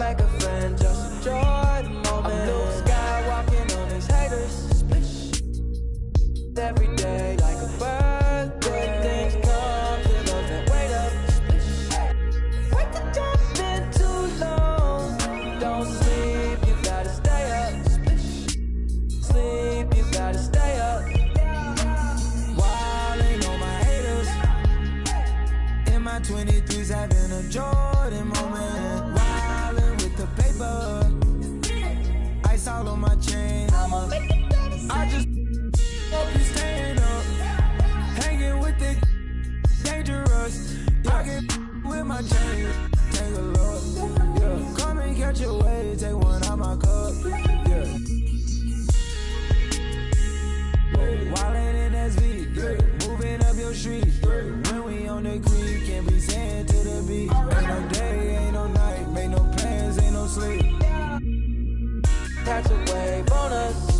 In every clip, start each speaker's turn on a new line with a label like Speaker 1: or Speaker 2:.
Speaker 1: Make a friend, just enjoy the moment. I'm blue sky walking on these haters. Every day like a bird, good things come to those that wait up. Wait to jump in too long. Don't sleep, you gotta stay up. Sleep, you gotta stay up. Wildin' on my haters. In my 23s having a Jordan moment. Wildin' with the paper. Ice all on my chain. I just hope you staying up. Hanging with the dangerous. I get with my chain. Take a look. Yeah. Come and catch a wave. Take one out my cup. Yeah. Wildin' in SV. Yeah. Moving up your street. Yeah. When we on the creek, can't be saying to the beat. Ain't no day, ain't no night. Make no plans, ain't no sleep. Catch a wave on us.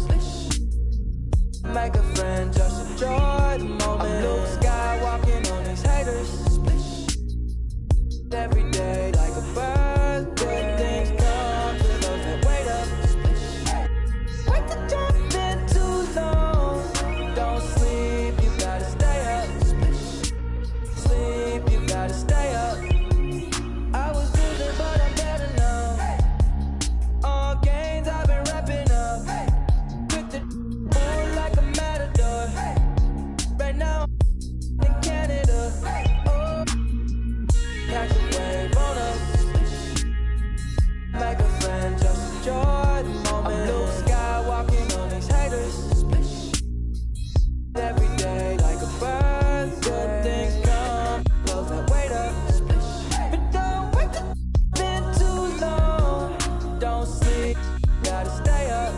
Speaker 1: Make a friend, just enjoy the moment. I'm blue sky walking on these haters. Every day like a bird, good things come to those that wait up. Wait to jump in too long. Don't sleep, you gotta stay up. Sleep, you gotta stay up. I was losing, but I'm better now. All gains I've been wrapping up. With the bull like a matador. Right now I'm in Canada. Oh, catch a wave on us. Make a friend, just enjoy the moment. I'm blue sky walking on these haters. Every day like a bird, good things come. Those that wait up. But don't wait to been too long. Don't sleep, gotta stay up.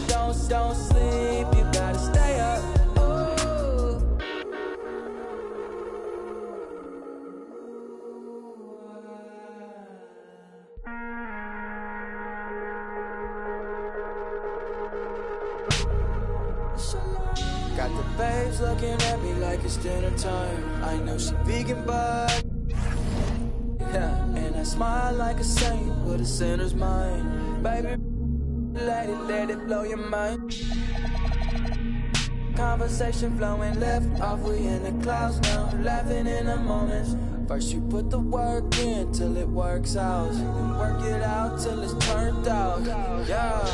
Speaker 1: Don't sleep, you gotta stay up. Ooh. Got the babes looking at me like it's dinner time. I know she vegan, but yeah, and I smile like a saint with a sinner's mind. Baby, let it blow your mind. Conversation flowing left off, we in the clouds now. Laughing in the moments. First you put the work in till it works out. Then work it out till it's turned out. Yeah.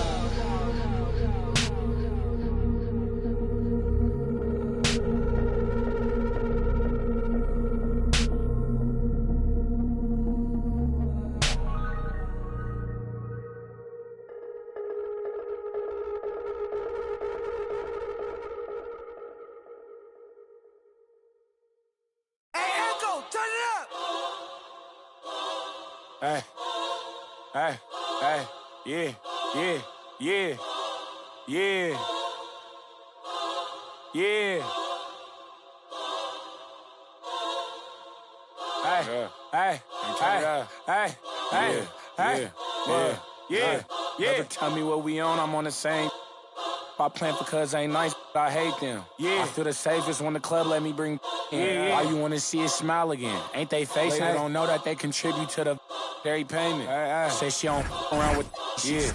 Speaker 2: Hey, hey, hey, yeah, yeah, yeah, yeah, yeah. Hey, hey, hey, hey, hey, yeah. Never tell me what we on, I'm on the same. I plan for cuz ain't nice, I hate them. Yeah. I feel the safest when the club let me bring in. Why you wanna see it smile again? Ain't they facing? They don't know that they contribute to the very payment. Say she don't around with shit.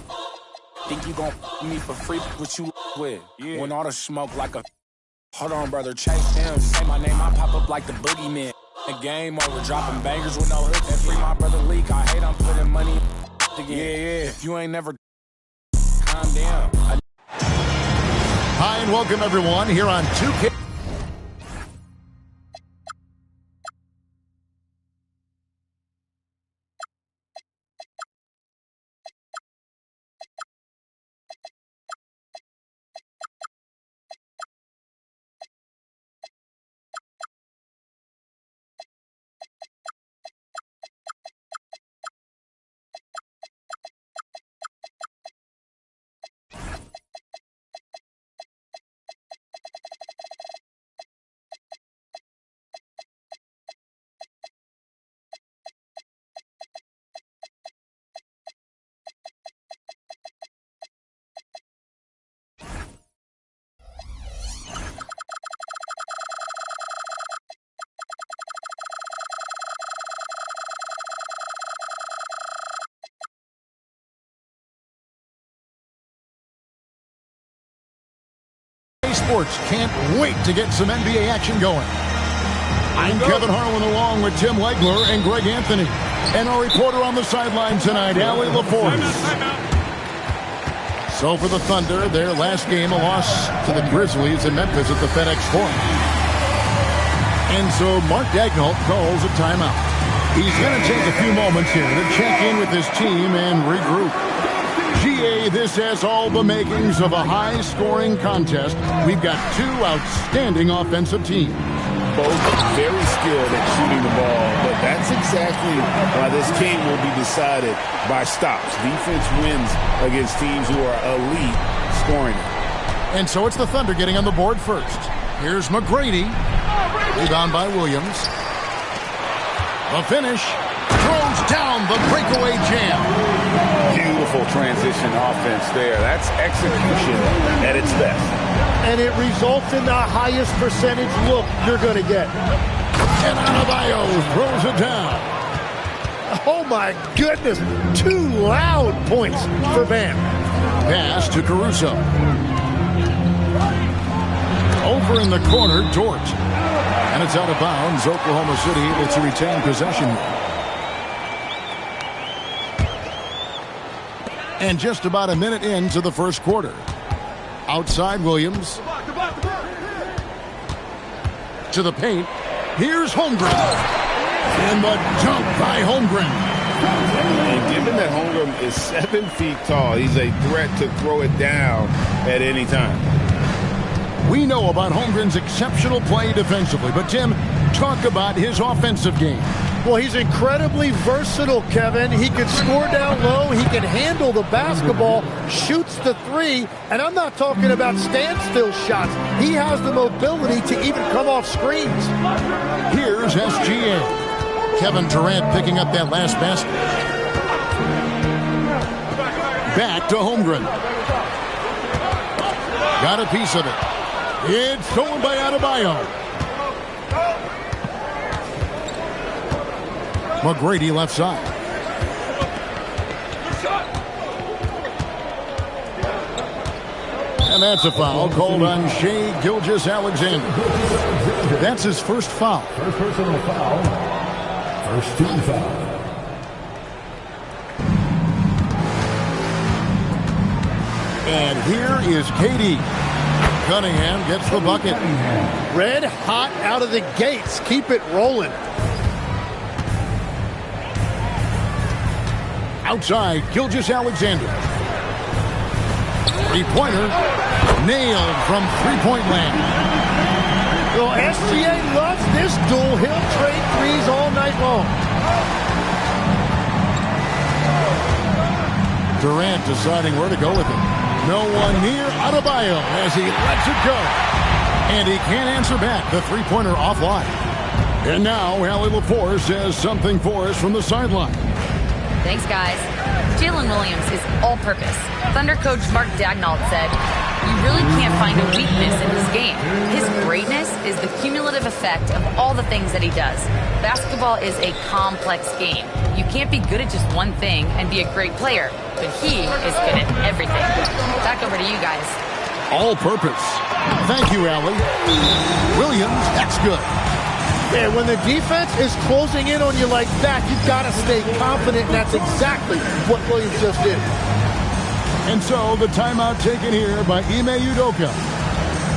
Speaker 2: Think you gon' me for free, what you with? Yeah. When all the smoke like a hold on, brother, chase him. Say my name, I pop up like the boogeyman. The game over, dropping bangers with no hooks. And free my brother Leak, I hate I'm putting money again. Yeah. If you ain't never calm down.
Speaker 3: Hi, and welcome everyone here on 2K. 2K Sports can't wait to get some NBA action going. I'm Kevin Harlan along with Tim Legler and Greg Anthony. And our reporter on the sideline tonight, Allie LaForce. So for the Thunder, their last game, a loss to the Grizzlies in Memphis at the FedEx Forum. And so Mark Daigneault calls a timeout. He's going to take a few moments here to check in with his team and regroup. GA, this has all the makings of a high-scoring contest. We've got two outstanding offensive teams.
Speaker 4: Both very skilled at shooting the ball, but that's exactly why this game will be decided by stops. Defense wins against teams who are elite scoring.
Speaker 3: And so it's the Thunder getting on the board first. Here's McGrady. Rebound by Williams. The finish. Throws down the breakaway jam.
Speaker 4: Beautiful transition offense there. That's execution at its best.
Speaker 5: And it results in the highest percentage look you're going to get.
Speaker 3: And Adebayo throws it down.
Speaker 5: Oh, my goodness. 2 loud points for Bam.
Speaker 3: Pass to Caruso. Over in the corner, Dort. And it's out of bounds. Oklahoma City able to retain possession. And just about a minute into the first quarter. Outside Williams. To the paint. Here's Holmgren. And the dunk by Holmgren.
Speaker 4: And given that Holmgren is 7 feet tall, he's a threat to throw it down at any time.
Speaker 3: We know about Holmgren's exceptional play defensively, but Tim, talk about his offensive game.
Speaker 5: Well, he's incredibly versatile, Kevin. He can score down low. He can handle the basketball, shoots the three, and I'm not talking about standstill shots. He has the mobility to even come off screens.
Speaker 3: Here's SGA. Kevin Durant picking up that last basket. Back to Holmgren. Got a piece of it. It's stolen by Adebayo. McGrady left side. And that's a foul called on Shai Gilgeous-Alexander. That's his first foul.
Speaker 6: First personal foul. First team foul.
Speaker 3: And here is KD. Cunningham gets the bucket.
Speaker 5: Red hot out of the gates. Keep it rolling.
Speaker 3: Outside, Gilgeous-Alexander. Three-pointer. Nailed from three-point land.
Speaker 5: Well, SGA loves this duel. He'll trade threes all night long.
Speaker 3: Durant deciding where to go with it. No one near Adebayo as he lets it go. And he can't answer back. The three-pointer offline. And now, Allie LaForce has something for us from the sideline.
Speaker 7: Thanks, guys. Jalen Williams is all-purpose. Thunder coach Mark Daigneault said, "You really can't find a weakness in his game. His greatness is the cumulative effect of all the things that he does. Basketball is a complex game. You can't be good at just one thing and be a great player, but he is good at everything." Back over to you guys.
Speaker 3: All-purpose. Thank you, Allie. Williams, that's good.
Speaker 5: And when the defense is closing in on you like that, you've got to stay confident, and that's exactly what Williams just did.
Speaker 3: And so the timeout taken here by Ime Udoka.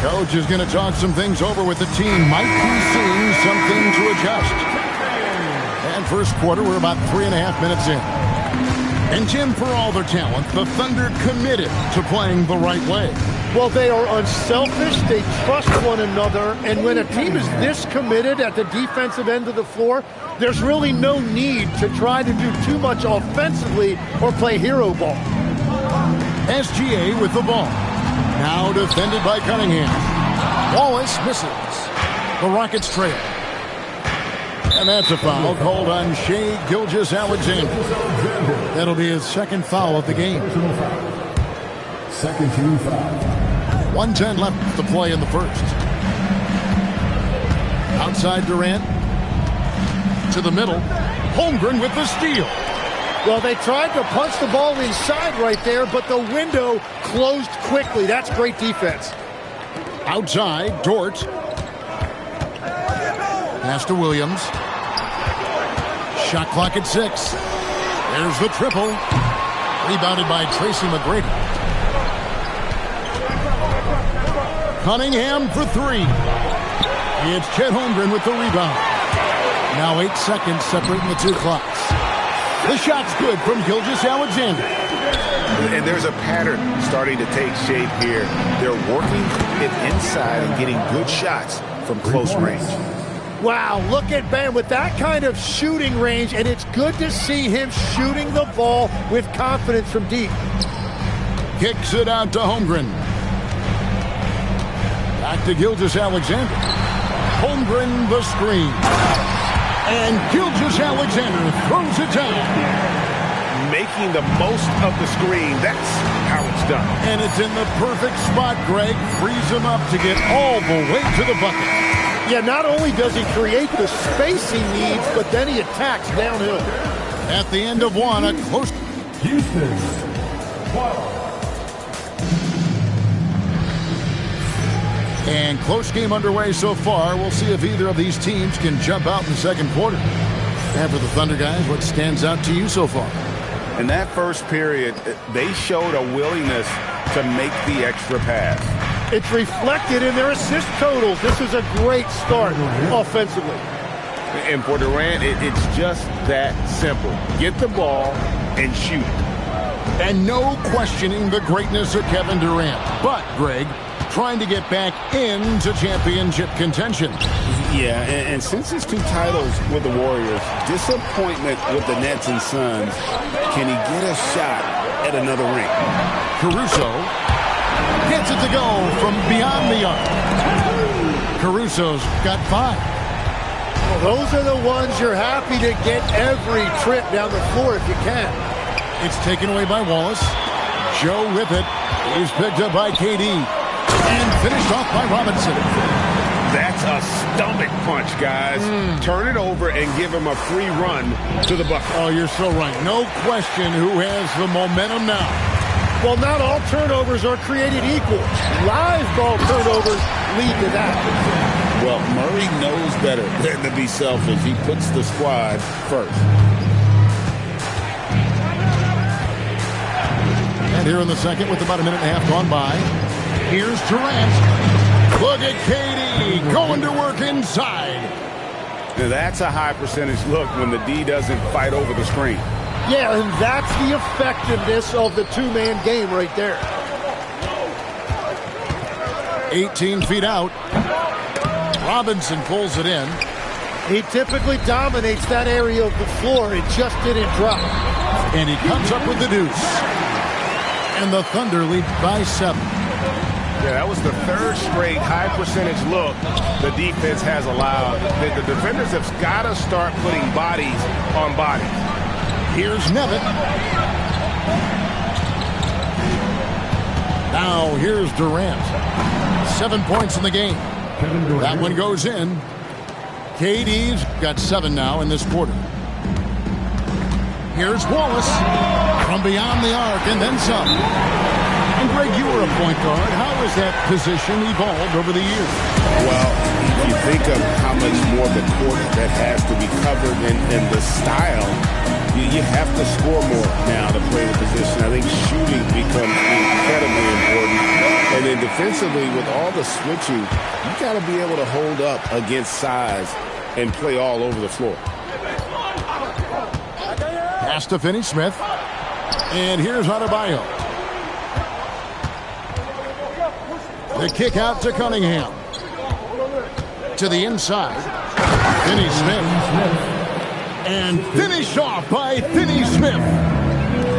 Speaker 3: Coach is going to talk some things over with the team. Might be seeing something to adjust. And first quarter, we're about 3.5 minutes in. And Jim, for all their talent, the Thunder committed to playing the right way.
Speaker 5: Well, they are unselfish. They trust one another. And when a team is this committed at the defensive end of the floor, there's really no need to try to do too much offensively or play hero ball.
Speaker 3: SGA with the ball. Now defended by Cunningham. Wallace misses. The Rockets trail. And that's a foul called on Shai Gilgeous-Alexander. That'll be his second foul of the game.
Speaker 6: Second team foul.
Speaker 3: 1:10 left to play in the first. Outside Durant. To the middle. Holmgren with the steal.
Speaker 5: Well, they tried to punch the ball inside right there, but the window closed quickly. That's great defense.
Speaker 3: Outside, Dort. Pass to Williams. Shot clock at 6. There's the triple. Rebounded by Tracy McGrady. Cunningham for 3. It's Chet Holmgren with the rebound. Now 8 seconds separating the two clocks. The shot's good from Gilgeous-Alexander.
Speaker 4: And there's a pattern starting to take shape here. They're working it inside and getting good shots from close range.
Speaker 5: Wow, look at Bam with that kind of shooting range, and it's good to see him shooting the ball with confidence from deep.
Speaker 3: Kicks it out to Holmgren. Back to Gilgeous-Alexander. Holmgren the screen. And Gilgeous-Alexander throws it down.
Speaker 4: Making the most of the screen. That's how it's done.
Speaker 3: And it's in the perfect spot, Greg. Frees him up to get all the way to the bucket.
Speaker 5: Yeah, not only does he create the space he needs, but then he attacks downhill.
Speaker 3: At the end of one, a close...
Speaker 6: Houston.
Speaker 3: And close game underway so far. We'll see if either of these teams can jump out in the second quarter. And for the Thunder guys, what stands out to you so far?
Speaker 4: In that first period, they showed a willingness to make the extra pass.
Speaker 5: It's reflected in their assist totals. This is a great start offensively.
Speaker 4: And for Durant, it's just that simple. Get the ball and shoot.
Speaker 3: And no questioning the greatness of Kevin Durant. But, Greg, trying to get back into championship contention.
Speaker 4: Yeah, and since his 2 titles with the Warriors, disappointment with the Nets and Suns, can he get a shot at another ring?
Speaker 3: Caruso gets it to go from beyond the arc. Caruso's got 5.
Speaker 5: Well, those are the ones you're happy to get every trip down the floor if you can.
Speaker 3: It's taken away by Wallace. Joe with it. He's picked up by KD. And finished off by Robinson.
Speaker 4: That's a stomach punch, guys. Turn it over and give him a free run to the bucket.
Speaker 3: Oh, you're so right. No question who has the momentum now.
Speaker 5: Well, not all turnovers are created equal. Live ball turnovers lead to that.
Speaker 4: Well, Murray knows better than to be selfish. He puts the squad first.
Speaker 3: And here in the second with about a minute and a half gone by, here's Durant. Look at KD going to work inside.
Speaker 4: Now that's a high percentage look when the D doesn't fight over the screen.
Speaker 5: Yeah, and that's the effectiveness of the two-man game right there.
Speaker 3: 18 feet out. Robinson pulls it in.
Speaker 5: He typically dominates that area of the floor. It just didn't drop.
Speaker 3: And he comes up with the deuce. And the Thunder lead by 7.
Speaker 4: Yeah, that was the 3rd straight high percentage look the defense has allowed. The defenders have got to start putting bodies on bodies.
Speaker 3: Here's Nevitt. Now here's Durant. 7 points in the game. That one goes in. KD's got 7 now in this quarter. Here's Wallace from beyond the arc and then some. And Greg, you were a point guard. How has that position evolved over the years?
Speaker 4: Well, if you think of how much more the court that has to be covered and the style, you have to score more now to play the position. I think shooting becomes incredibly important. And then defensively, with all the switching, you got to be able to hold up against size and play all over the floor.
Speaker 3: Pass to Finney-Smith. And here's Adebayo. The kick out to Cunningham. To the inside. Finney-Smith. And finished off by Finney-Smith.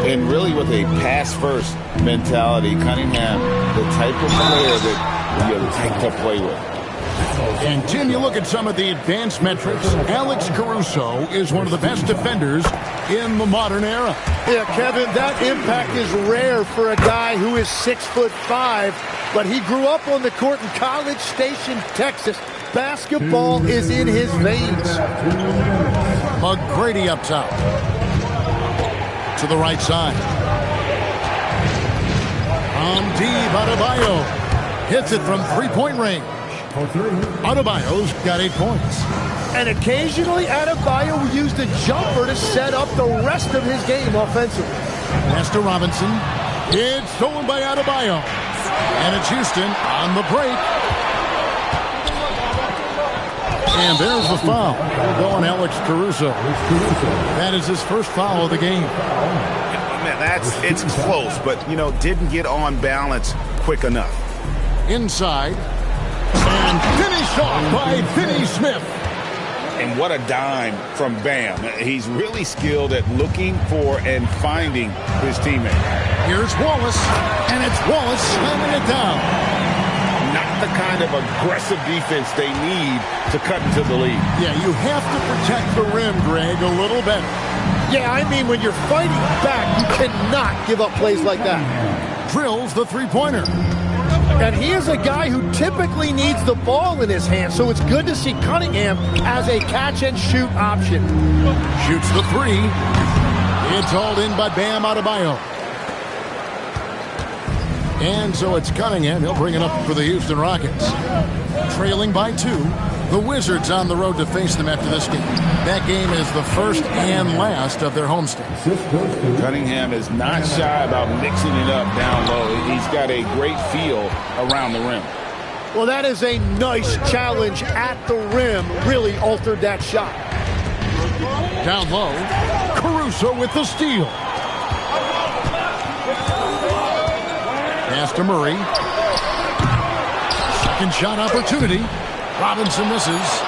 Speaker 8: And really with a pass-first mentality, Cunningham, the type of player that you like to play with.
Speaker 3: And, Tim, you look at some of the advanced metrics. Alex Caruso is one of the best defenders in the modern era.
Speaker 5: Yeah, Kevin, that impact is rare for a guy who is 6'5", but he grew up on the court in College Station, Texas. Basketball is in his veins.
Speaker 3: McGrady up top. To the right side. On deep, Adebayo. Hits it from three-point range. Adebayo's got 8 points.
Speaker 5: And occasionally, Adebayo used a jumper to set up the rest of his game offensively.
Speaker 3: Pass to Robinson. It's stolen by Adebayo. And it's Houston on the break. And there's the foul. Going Alex Caruso. That is his first foul of the game.
Speaker 8: Man, it's close, but, didn't get on balance quick enough.
Speaker 3: Inside. And finished off by Finney Smith.
Speaker 4: And what a dime from Bam. He's really skilled at looking for and finding his teammate.
Speaker 3: Here's Wallace, and it's Wallace slamming it down.
Speaker 4: Not the kind of aggressive defense they need to cut into the lead.
Speaker 3: Yeah, you have to protect the rim, Greg, a little better.
Speaker 5: Yeah, I mean, when you're fighting back, you cannot give up plays like that.
Speaker 3: Drills the three-pointer.
Speaker 5: And he is a guy who typically needs the ball in his hand, so it's good to see Cunningham as a catch-and-shoot option.
Speaker 3: Shoots the three. It's hauled in by Bam Adebayo. And so it's Cunningham. He'll bring it up for the Houston Rockets. Trailing by 2. The Wizards on the road to face them after this game. That game is the first and last of their homestand.
Speaker 4: Cunningham is not shy about mixing it up down low. He's got a great feel around the rim.
Speaker 5: Well, that is a nice challenge at the rim. Really altered that shot.
Speaker 3: Down low, Caruso with the steal. Pass to Murray. Second shot opportunity. Robinson misses.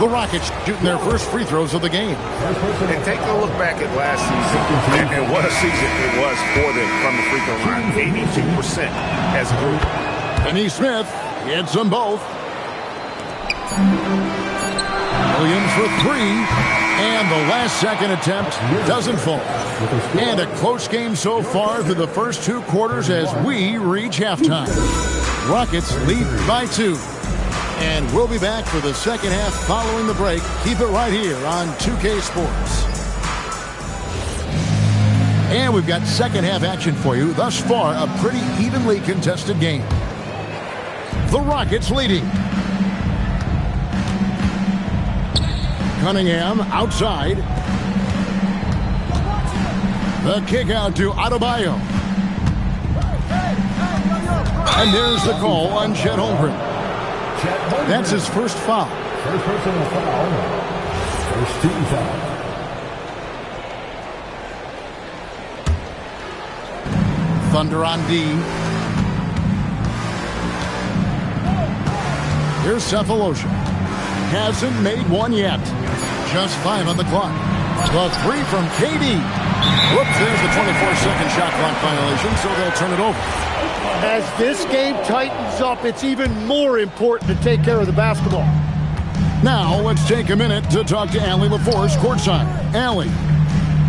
Speaker 3: The Rockets shooting their first free throws of the game.
Speaker 4: And take a look back at last season, and what a season it was for them from the free throw line. 82% as a group.
Speaker 3: Finney Smith hits them both. Williams for 3. And the last second attempt doesn't fall. And a close game so far through the first 2 quarters as we reach halftime. Rockets lead by 2. And we'll be back for the second half following the break. Keep it right here on 2K Sports. And we've got second half action for you. Thus far, a pretty evenly contested game. The Rockets leading. Cunningham outside. The kick out to Adebayo. And there's the call on Chet Holmgren. That's his first foul.
Speaker 6: First personal foul. First team foul.
Speaker 3: Thunder on D. Here's Cephalosha. Hasn't made one yet. Just 5 on the clock. The 3 from KD. Whoops, there's the 24-second shot clock violation, so they'll turn it over.
Speaker 5: As this game tightens up, it's even more important to take care of the basketball.
Speaker 3: Now, let's take a minute to talk to Allie LaForce courtside. Allie.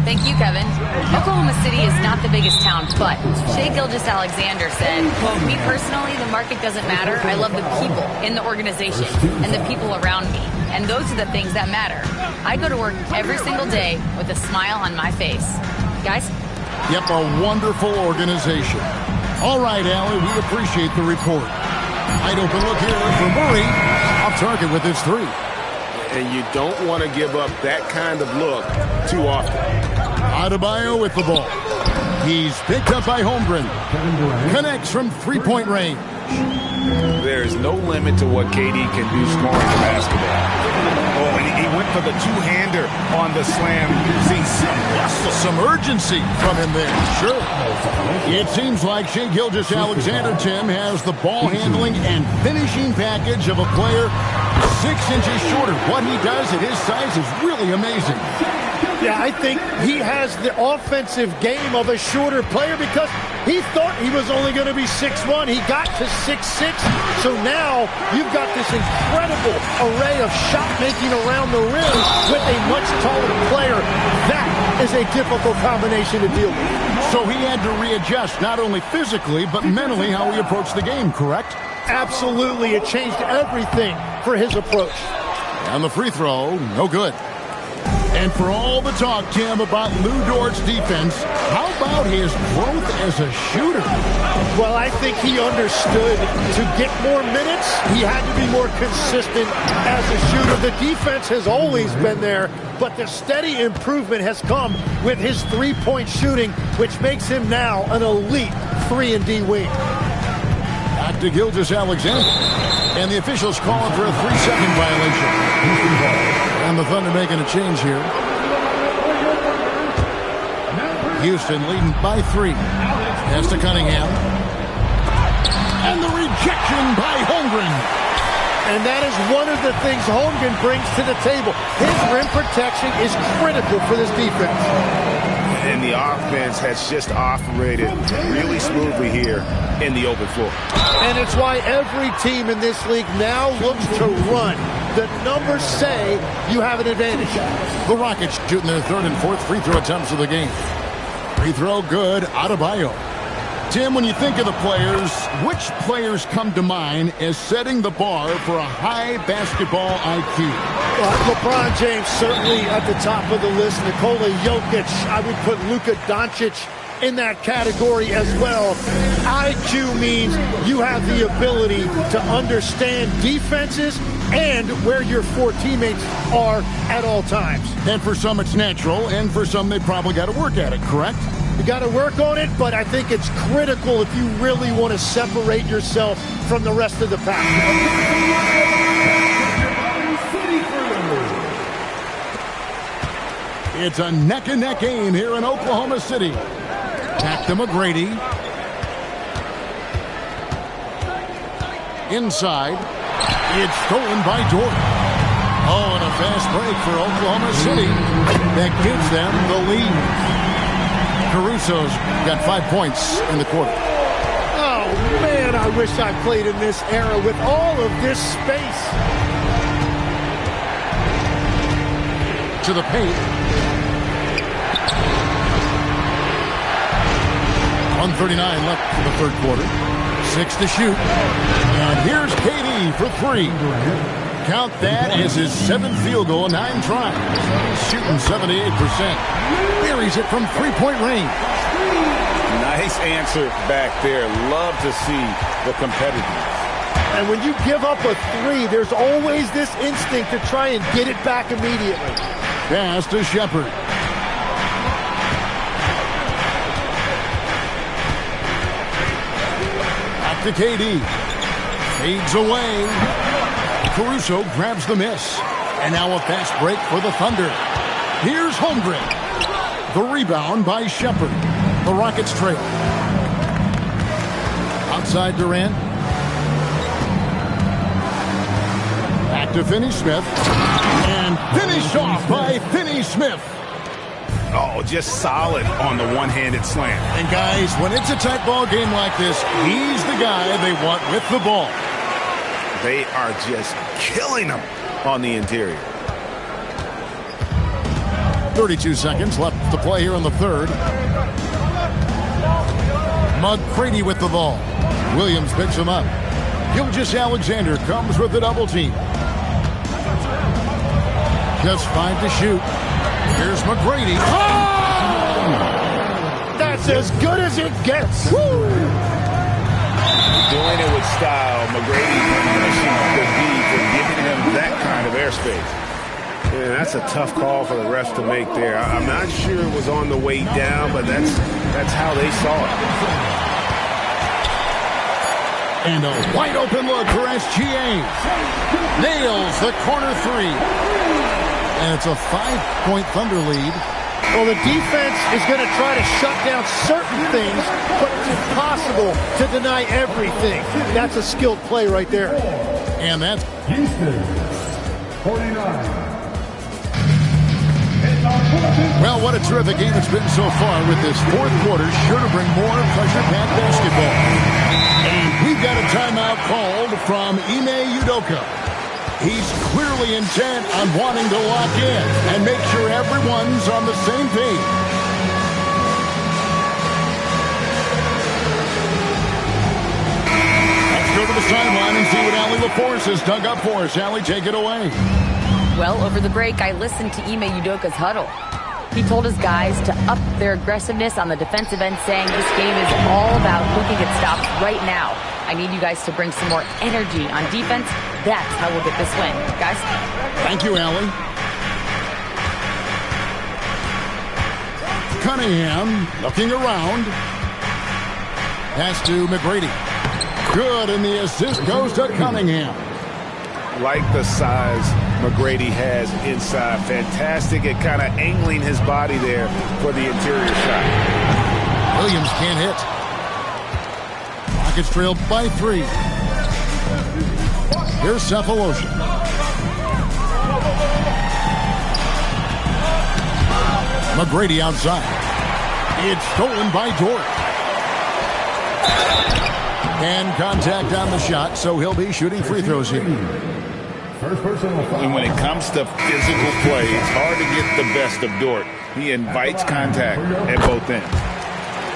Speaker 7: Thank you, Kevin. Oklahoma City is not the biggest town, but Shai Gilgeous-Alexander said, quote, "Me personally, the market doesn't matter. I love the people in the organization and the people around me. And those are the things that matter. I go to work every single day with a smile on my face." Guys?
Speaker 3: Yep, a wonderful organization. All right, Allie, we appreciate the report. Wide open look here for Murray. Off target with his 3.
Speaker 4: And you don't want to give up that kind of look too often.
Speaker 3: Adebayo with the ball. He's picked up by Holmgren. Connects from three-point range.
Speaker 4: There's no limit to what KD can do scoring the basketball. Oh, and he went for the two-hander on the slam. Using
Speaker 3: some urgency from him there. Sure. It seems like Shai Gilgeous-Alexander, Tim, has the ball handling and finishing package of a player 6 inches shorter. What he does at his size is really amazing.
Speaker 5: Yeah, I think he has the offensive game of a shorter player because he thought he was only going to be 6'1". He got to 6'6". So now you've got this incredible array of shot making around the rim with a much taller player. That is a difficult combination to deal with.
Speaker 3: So he had to readjust not only physically but mentally how he approached the game, correct?
Speaker 5: Absolutely. It changed everything for his approach.
Speaker 3: And the free throw, no good. And for all the talk, Tim, about Lou Dort's defense, how about his growth as a shooter?
Speaker 5: Well, I think he understood to get more minutes, he had to be more consistent as a shooter. The defense has always been there, but the steady improvement has come with his three-point shooting, which makes him now an elite 3-and-D wing.
Speaker 3: Back to Gilgeous-Alexander. And the officials calling for a 3-second violation. And the Thunder making a change here. Houston leading by 3. Pass to Cunningham. And the rejection by Holmgren.
Speaker 5: And that is one of the things Holmgren brings to the table. His rim protection is critical for this defense.
Speaker 4: And the offense has just operated really smoothly here in the open floor.
Speaker 5: And it's why every team in this league now looks to run. The numbers say you have an advantage.
Speaker 3: The Rockets shooting their third and fourth free throw attempts of the game. Free throw good, Adebayo. Tim, when you think of the players, which players come to mind as setting the bar for a high basketball IQ?
Speaker 5: LeBron James certainly at the top of the list. Nikola Jokic, I would put Luka Doncic in that category as well. IQ means you have the ability to understand defenses and where your 4 teammates are at all times.
Speaker 3: And for some it's natural, and for some they probably got to work at it, correct?
Speaker 5: You got to work on it, but I think it's critical if you really want to separate yourself from the rest of the pack.
Speaker 3: It's a neck-and-neck game here in Oklahoma City. Back to McGrady. Inside. It's stolen by Dort. Oh, and a fast break for Oklahoma City. That gives them the lead. Caruso's got 5 points in the quarter.
Speaker 5: Oh, man, I wish I played in this era with all of this space.
Speaker 3: To the paint. 1:39 left for the third quarter. 6 to shoot. And here's KD for 3. Count that as his 7th field goal, 9 tries. Shooting 78%. Buries it from 3-point range.
Speaker 4: Nice answer back there. Love to see the competitiveness.
Speaker 5: And when you give up a 3, there's always this instinct to try and get it back immediately.
Speaker 3: Pass to Shepard. Back to KD. Fades away. Caruso grabs the miss. And now a fast break for the Thunder. Here's Holmgren. The rebound by Shepard. The Rockets trail. Outside Durant. Back to Finney-Smith. And finished off by Finney-Smith.
Speaker 4: Oh, just solid on the one-handed slam.
Speaker 3: And guys, when it's a tight ball game like this, he's the guy they want with the ball.
Speaker 4: They are just killing them on the interior.
Speaker 3: 32 seconds left to play here in the third. McGrady with the ball. Williams picks him up. Gilgeous-Alexander comes with the double team. Just 5 to shoot. Here's McGrady. Oh!
Speaker 5: That's as good as it gets. Woo!
Speaker 4: Doing it with style. McGrady punishing the D for giving him that kind of airspace. Yeah, that's a tough call for the refs to make there. I'm not sure it was on the way down, but that's how they saw it.
Speaker 3: And a wide open look for SGA. Nails the corner 3. And it's a 5-point Thunder lead.
Speaker 5: Well, the defense is going to try to shut down certain things, but it's impossible to deny everything. That's a skilled play right there.
Speaker 3: And that's
Speaker 6: Houston, 49.
Speaker 3: Well, what a terrific game it's been so far with this fourth quarter. Sure to bring more pressure-packed basketball. And we've got a timeout called from Ime Udoka. He's clearly intent on wanting to lock in and make sure everyone's on the same page. Let's go to the sideline and see what Allie LaForce has dug up for us. Allie, take it away.
Speaker 7: Well, over the break, I listened to Ime Udoka's huddle. He told his guys to up their aggressiveness on the defensive end, saying this game is all about who can get stops right now. I need you guys to bring some more energy on defense. That's how we'll get this win. Guys?
Speaker 3: Thank you, Allie. Cunningham looking around. Pass to McGrady. Good, and the assist goes to Cunningham.
Speaker 4: Like the size McGrady has inside. Fantastic at kind of angling his body there for the interior shot.
Speaker 3: Williams can't hit. Rockets trailed by 3. Here's Cephalosha. McGrady outside. It's stolen by Dort. And contact on the shot, so he'll be shooting free throws here.
Speaker 8: And when it comes to physical play, it's hard to get the best of Dort. He invites contact at both ends.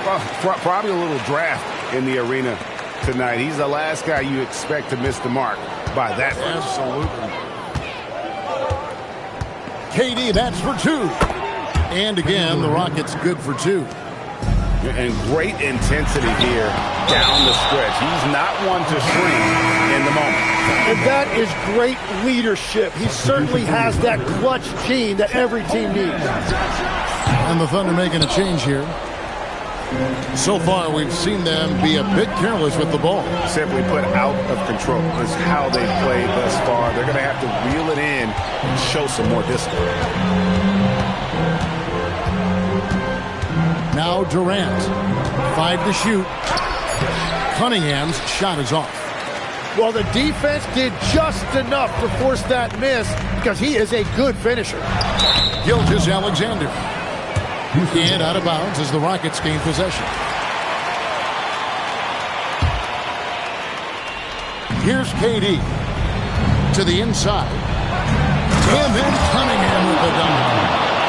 Speaker 4: Well, probably a little draft in the arena tonight. He's the last guy you expect to miss the mark by that much.
Speaker 3: Absolutely. KD, that's for 2. And again, the Rockets good for 2.
Speaker 4: And great intensity here down the stretch. He's not one to shrink in the moment.
Speaker 5: And that is great leadership. He certainly has that clutch gene that every team needs.
Speaker 3: And the Thunder making a change here. So far, we've seen them be a bit careless with the ball.
Speaker 4: Simply put, out of control is how they've played thus far. They're going to have to reel it in and show some more discipline.
Speaker 3: Now Durant. 5 to shoot. Cunningham's shot is off.
Speaker 5: Well, the defense did just enough to force that miss because he is a good finisher.
Speaker 3: Gilgeous-Alexander. And out of bounds as the Rockets gain possession. Here's KD. To the inside. And then Cunningham with the dunk.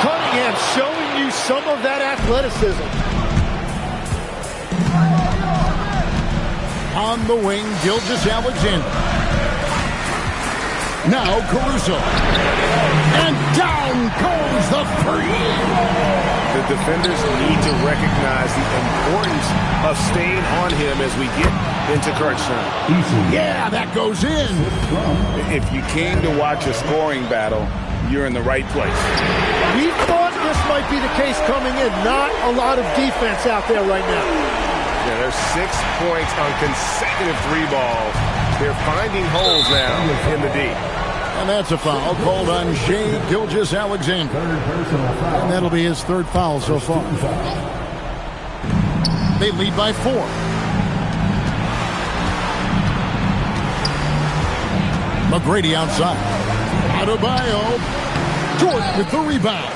Speaker 5: Cunningham showing you some of that athleticism.
Speaker 3: On the wing, Gilgeous-Alexander. Now Caruso. And down goes the 3.
Speaker 4: The defenders need to recognize the importance of staying on him as we get into crunch time.
Speaker 3: Yeah, that goes in.
Speaker 8: If you came to watch a scoring battle, you're in the right place.
Speaker 5: We thought this might be the case coming in. Not a lot of defense out there right now.
Speaker 4: Yeah, there's 6 points on consecutive 3 balls. They're finding holes now in the D.
Speaker 3: And that's a foul called on Shai Gilgeous-Alexander. And that'll be his 3rd foul so far. They lead by 4. McGrady outside. Adebayo. Jordan with the rebound.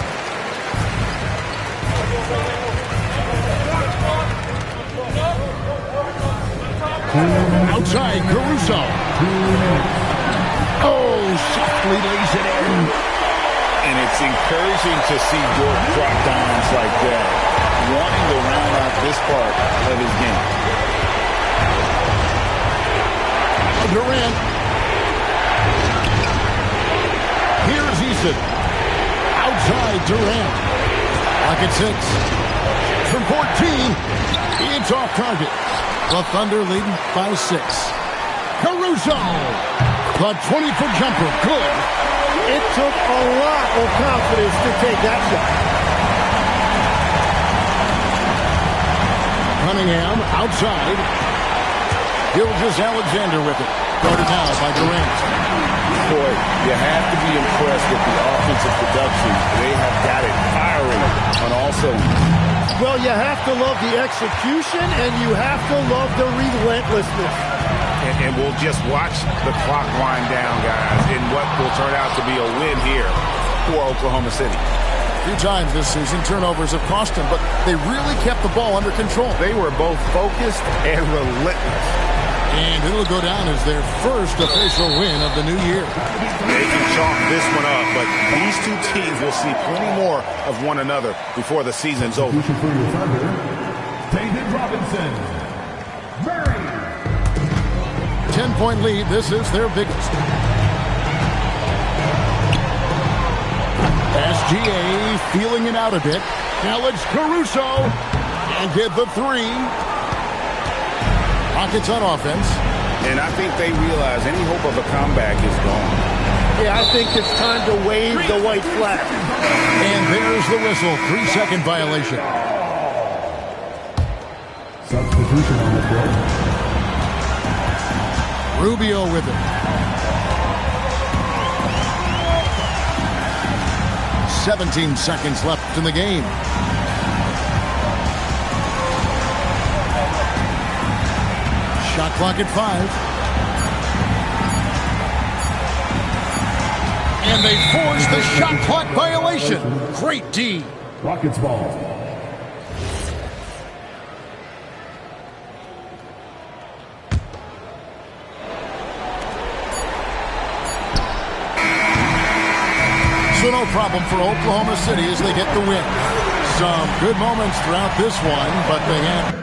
Speaker 3: Outside, Caruso. Oh, softly lays it in.
Speaker 8: And it's encouraging to see Dort drop dimes like that, wanting to round out this part of his game.
Speaker 3: Durant. Here's Eason. Outside, Durant. Pocket 6. From 14. It's off target. The Thunder leading by 6. Caruso. The 20-foot jumper. Good.
Speaker 5: It took a lot of confidence to take that shot.
Speaker 3: Cunningham outside. Gilgeous-Alexander with it. Guarded now by Durant.
Speaker 8: Boy, you have to be impressed with the offensive production. They have got it firing on all cylinders.
Speaker 5: Well, you have to love the execution, and you have to love the relentlessness.
Speaker 4: And we'll just watch the clock wind down, guys, in what will turn out to be a win here for Oklahoma City.
Speaker 3: A few times this season, turnovers have cost them, but they really kept the ball under control.
Speaker 4: They were both focused and relentless.
Speaker 3: And it'll go down as their first official win of the new year.
Speaker 4: They can chalk this one up, but these two teams will see plenty more of one another before the season's over.
Speaker 6: David Robinson. Murray.
Speaker 3: 10-point lead. This is their biggest. SGA feeling it out a bit. Now it's Caruso. And get the three. Rockets on offense.
Speaker 4: And I think they realize any hope of a comeback is gone.
Speaker 5: Yeah, I think it's time to wave the white flag.
Speaker 3: And there's the whistle. 3-second violation.
Speaker 6: Substitution on the court.
Speaker 3: Rubio with it. 17 seconds left in the game. Shot clock at 5. And they force the shot clock violation. Great D.
Speaker 6: Rockets ball.
Speaker 3: So no problem for Oklahoma City as they get the win. Some good moments throughout this one, but they had...